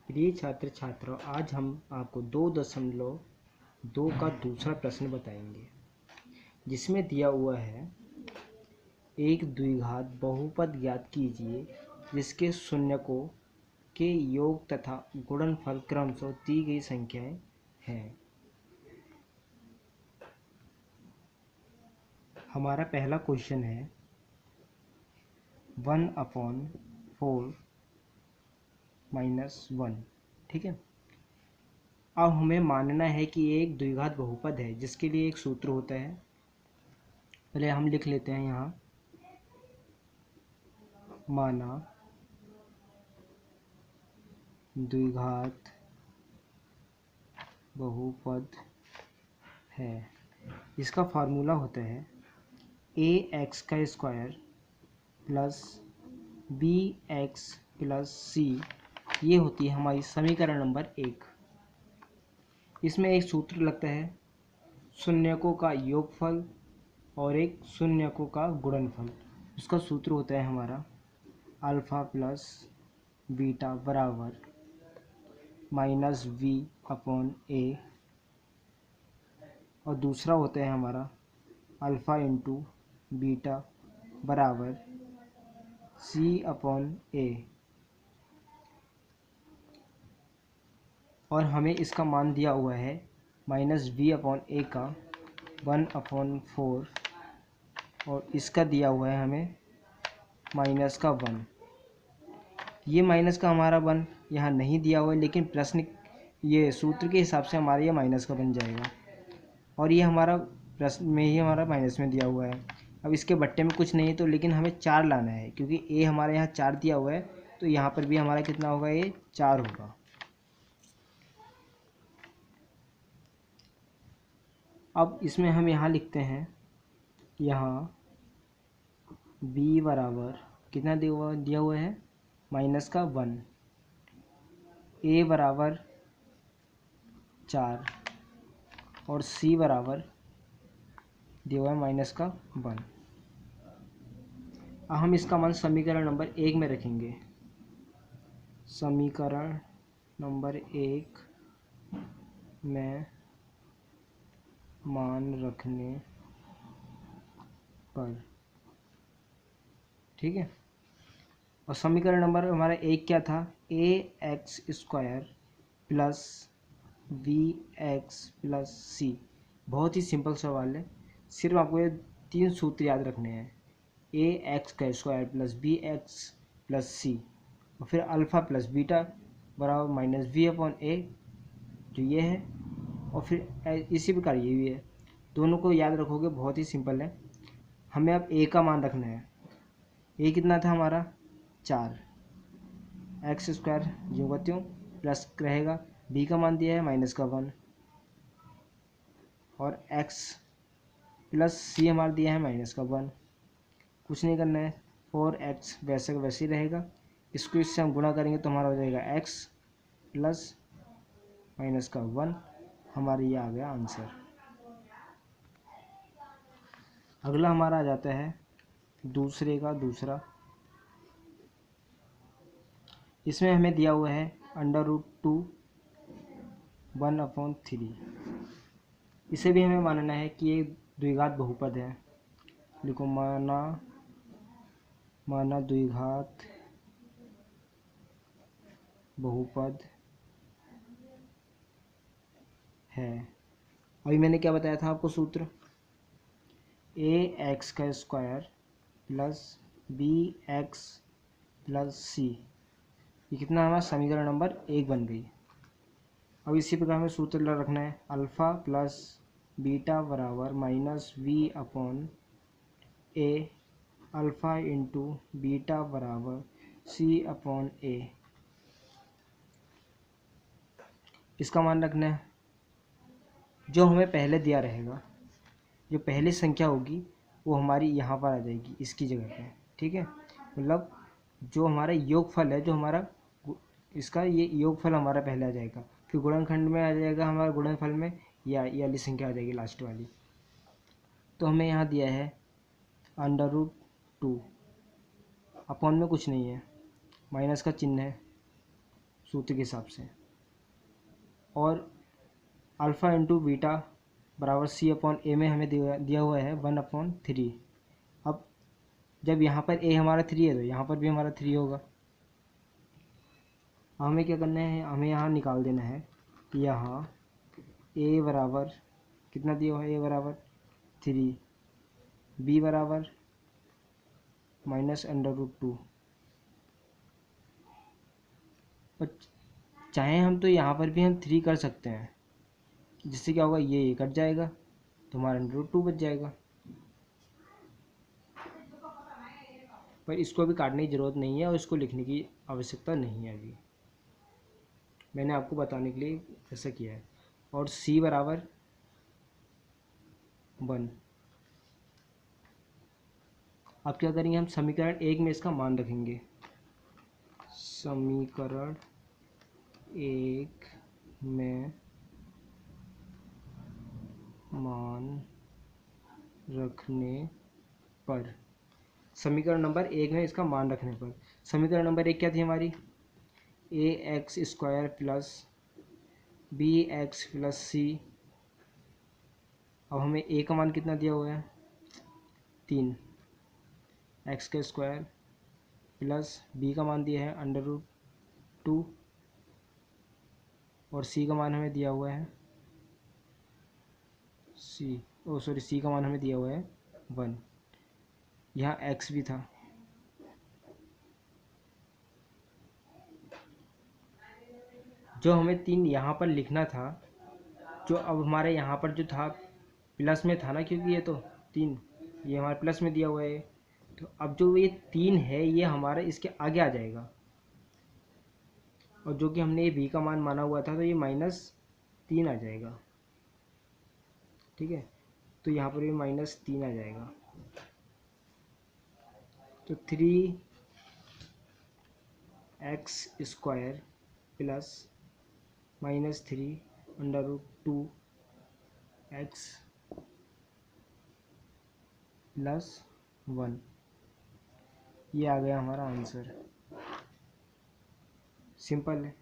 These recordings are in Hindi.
प्रिय छात्र छात्राओं, आज हम आपको 2.2 का दूसरा प्रश्न बताएंगे, जिसमें दिया हुआ है एक द्विघात बहुपद ज्ञात कीजिए जिसके शून्यकों के योग तथा गुणनफल क्रमशः दी गई संख्याएं हैं। हमारा पहला क्वेश्चन है 1/4 - 1। ठीक है। अब हमें मानना है कि ये एक द्विघात बहुपद है, जिसके लिए एक सूत्र होता है। पहले हम लिख लेते हैं यहाँ, माना द्विघात बहुपद है। इसका फार्मूला होता है ax² plus bx plus c। ये होती है हमारी समीकरण नंबर 1। इसमें एक सूत्र लगता है शून्यकों का योगफल और एक शून्यकों का गुणनफल। उसका सूत्र होता है हमारा अल्फ़ा प्लस बीटा बराबर -v/a, और दूसरा होता है हमारा अल्फ़ा इंटू बीटा बराबर c/a। और हमें इसका मान दिया हुआ है -v/a का 1/4, और इसका दिया हुआ है हमें -1। ये माइनस का हमारा 1 यहाँ नहीं दिया हुआ है, लेकिन प्रश्न ये सूत्र के हिसाब से हमारा ये माइनस का बन जाएगा, और ये हमारा प्रश्न में ही हमारा माइनस में दिया हुआ है। अब इसके बट्टे में कुछ नहीं है, तो लेकिन हमें 4 लाना है, क्योंकि ए हमारे यहाँ 4 दिया हुआ है, तो यहाँ पर भी हमारा कितना होगा, ये 4 होगा। अब इसमें हम यहाँ लिखते हैं, यहाँ b बराबर कितना दिया हुआ है, -1, a बराबर 4 और c बराबर दिया हुआ है -1। अब हम इसका मान समीकरण नंबर 1 में रखेंगे। समीकरण नंबर 1 में मान रखने पर, ठीक है। और समीकरण नंबर हमारा 1 क्या था, ax² plus bx plus c। बहुत ही सिंपल सवाल है, सिर्फ आपको ये 3 सूत्र याद रखने हैं, ax² plus bx plus c, और फिर अल्फ़ा प्लस बीटा बराबर -v/a, जो ये है, और फिर इसी प्रकार ये भी है। दोनों को याद रखोगे, बहुत ही सिंपल है। हमें अब a का मान रखना है। a कितना था हमारा 4, x² जो का त्यों प्लस रहेगा, b का मान दिया है -1, और x प्लस c हमारा दिया है -1। कुछ नहीं करना है, 4x वैसे का वैसे ही रहेगा। इसको इससे हम गुणा करेंगे तो हमारा हो जाएगा x प्लस -1। हमारा ये आ गया आंसर। अगला हमारा आ जाता है दूसरे का दूसरा। इसमें हमें दिया हुआ है √2 1/3। इसे भी हमें मानना है कि ये द्विघात बहुपद है। देखो, माना द्विघात बहुपद है। अभी मैंने क्या बताया था आपको सूत्र, ax² plus bx plus c। ये कितना हमारा समीकरण नंबर 1 बन गई। अब इसी प्रकार हमें सूत्र रखना है, अल्फ़ा प्लस बीटा बराबर -v/a, अल्फ़ा इंटू बीटा बराबर c/a। इसका मान रखना है, जो हमें पहले दिया रहेगा, जो पहली संख्या होगी वो हमारी यहाँ पर आ जाएगी इसकी जगह पे, ठीक है। मतलब जो हमारा योगफल है, जो हमारा इसका ये योगफल हमारा पहले आ जाएगा, फिर गुणनखंड में आ जाएगा हमारा, गुणनफल में ये वाली संख्या आ जाएगी लास्ट वाली। तो हमें यहाँ दिया है √2, अपॉन में कुछ नहीं है, माइनस का चिन्ह है, सूत्र के हिसाब से, और अल्फ़ा इंटू बीटा बराबर सी अपॉन ए में हमें दिया हुआ है 1/3। अब जब यहाँ पर ए हमारा 3 है तो यहाँ पर भी हमारा 3 होगा। हमें क्या करना है, हमें यहाँ निकाल देना है कि यहाँ ए बराबर कितना दिया हुआ है, ए बराबर 3, बी बराबर -√2। और चाहे हम तो यहाँ पर भी हम 3 कर सकते हैं, जिससे क्या होगा, ये कट जाएगा तो हमारा √2 बच जाएगा। पर इसको अभी काटने की ज़रूरत नहीं है और इसको लिखने की आवश्यकता नहीं है, अभी मैंने आपको बताने के लिए ऐसा किया है। और c बराबर 1। अब क्या करेंगे, हम समीकरण 1 में इसका मान रखेंगे। समीकरण 1 में मान रखने पर, समीकरण नंबर 1 में इसका मान रखने पर, समीकरण नंबर 1 क्या थी हमारी, ax² plus bx plus c। अब हमें a का मान कितना दिया हुआ है, 3, x का स्क्वायर प्लस b का मान दिया है √2 और c का मान हमें दिया हुआ है c का मान हमें दिया हुआ है 1। यहाँ x भी था। जो हमें 3 यहाँ पर लिखना था, जो अब हमारे यहाँ पर जो था प्लस में था ना, क्योंकि ये तो 3 ये हमारे प्लस में दिया हुआ है, तो अब जो ये 3 है ये हमारा इसके आगे आ जाएगा। और जो कि हमने ये b का मान माना हुआ था तो ये -3 आ जाएगा। ठीक है, तो यहाँ पर भी -3 आ जाएगा। तो 3x² प्लस -3√2x प्लस 1, ये आ गया हमारा आंसर। सिंपल है।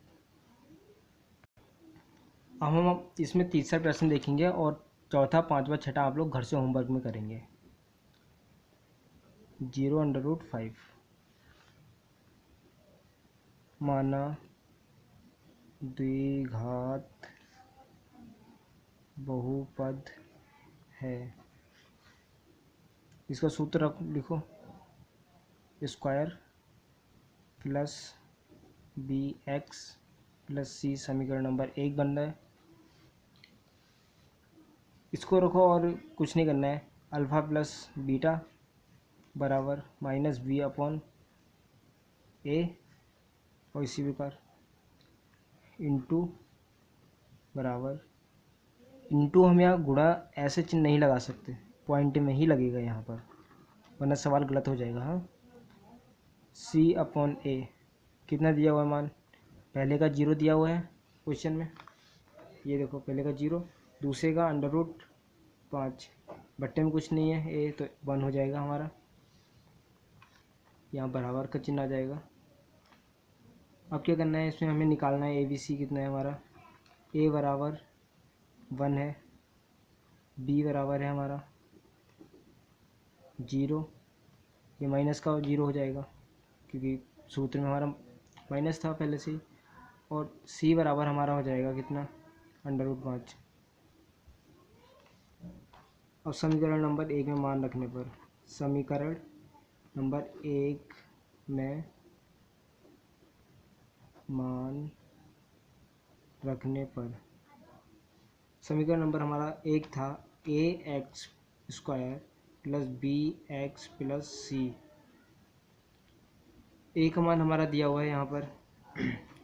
अब हम इसमें तीसरा प्रश्न देखेंगे और चौथा, पांचवा, छठा आप लोग घर से होमवर्क में करेंगे। 0√5 माना द्विघात बहुपद है। इसका सूत्र लिखो, square plus bx plus c समीकरण नंबर 1 बन रहा है। इसको रखो और कुछ नहीं करना है। अल्फ़ा प्लस बीटा बराबर -b/a और इसी प्रकार इंटू बराबर, इंटू हम यहाँ गुणा ऐसे चिन्ह नहीं लगा सकते, पॉइंट में ही लगेगा यहाँ पर, वरना सवाल गलत हो जाएगा। हाँ, c/a कितना दिया हुआ है मान, पहले का 0 दिया हुआ है क्वेश्चन में, ये देखो पहले का 0, दूसरे का √5, बट्टे में कुछ नहीं है ए तो 1 हो जाएगा हमारा, यहाँ बराबर का चिन्ह आ जाएगा। अब क्या करना है, इसमें हमें निकालना है ABC कितना है हमारा, a बराबर 1 है, b बराबर है हमारा 0, ये माइनस का 0 हो जाएगा क्योंकि सूत्र में हमारा माइनस था पहले से ही, और c बराबर हमारा हो जाएगा कितना, √5। अब समीकरण नंबर 1 में मान रखने पर, समीकरण नंबर 1 में मान रखने पर, समीकरण नंबर हमारा 1 था ax² plus bx plus c। a का मान हमारा दिया हुआ है यहाँ पर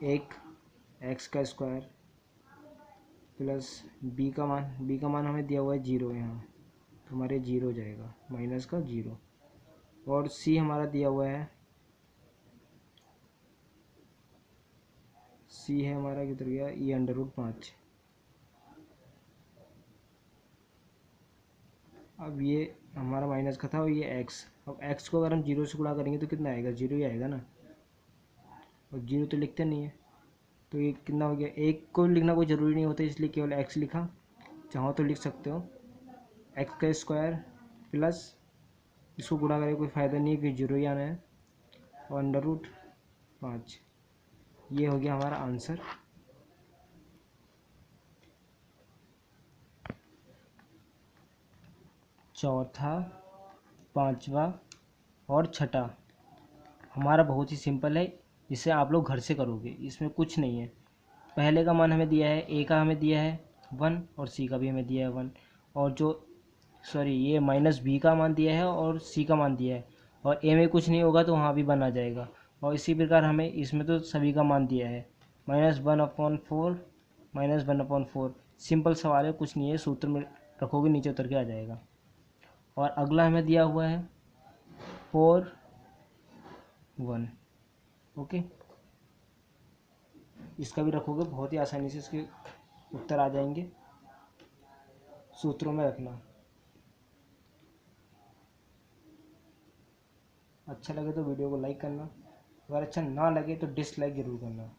1 x का स्क्वायर प्लस b का मान हमें दिया हुआ है 0 यहाँ, तो हमारे 0 हो जाएगा, माइनस का 0। और c हमारा दिया हुआ है, c है हमारा किधर गया, ये √5। अब ये हमारा माइनस का था और ये x, अब x को अगर हम 0 से गुणा करेंगे तो कितना आएगा, 0 ही आएगा ना, और 0 तो लिखते नहीं है, तो ये कितना हो गया, एक को लिखना कोई ज़रूरी नहीं होता, इसलिए केवल एक्स लिखा। चाहो तो लिख सकते हो एक्स का स्क्वायर प्लस, इसको गुणा करके कोई फ़ायदा नहीं है कि जीरो ही आना है, और अंडर रूट 5। ये हो गया हमारा आंसर। चौथा, पांचवा और छठा हमारा बहुत ही सिंपल है, इसे आप लोग घर से करोगे, इसमें कुछ नहीं है। पहले का मान हमें दिया है, ए का हमें दिया है 1 और सी का भी हमें दिया है 1, और जो सॉरी ये माइनस बी का मान दिया है और सी का मान दिया है, और ए में कुछ नहीं होगा तो वहाँ भी 1 आ जाएगा। और इसी प्रकार हमें इसमें तो सभी का मान दिया है, -1/4 -1/4। सिंपल सवाल है, कुछ नहीं है, सूत्र में रखोगे नीचे उतर के आ जाएगा। और अगला हमें दिया हुआ है 4 1। ओके, इसका भी रखोगे, बहुत ही आसानी से इसके उत्तर आ जाएंगे, सूत्रों में रखना। अच्छा लगे तो वीडियो को लाइक करना, अगर अच्छा ना लगे तो डिसलाइक ज़रूर करना।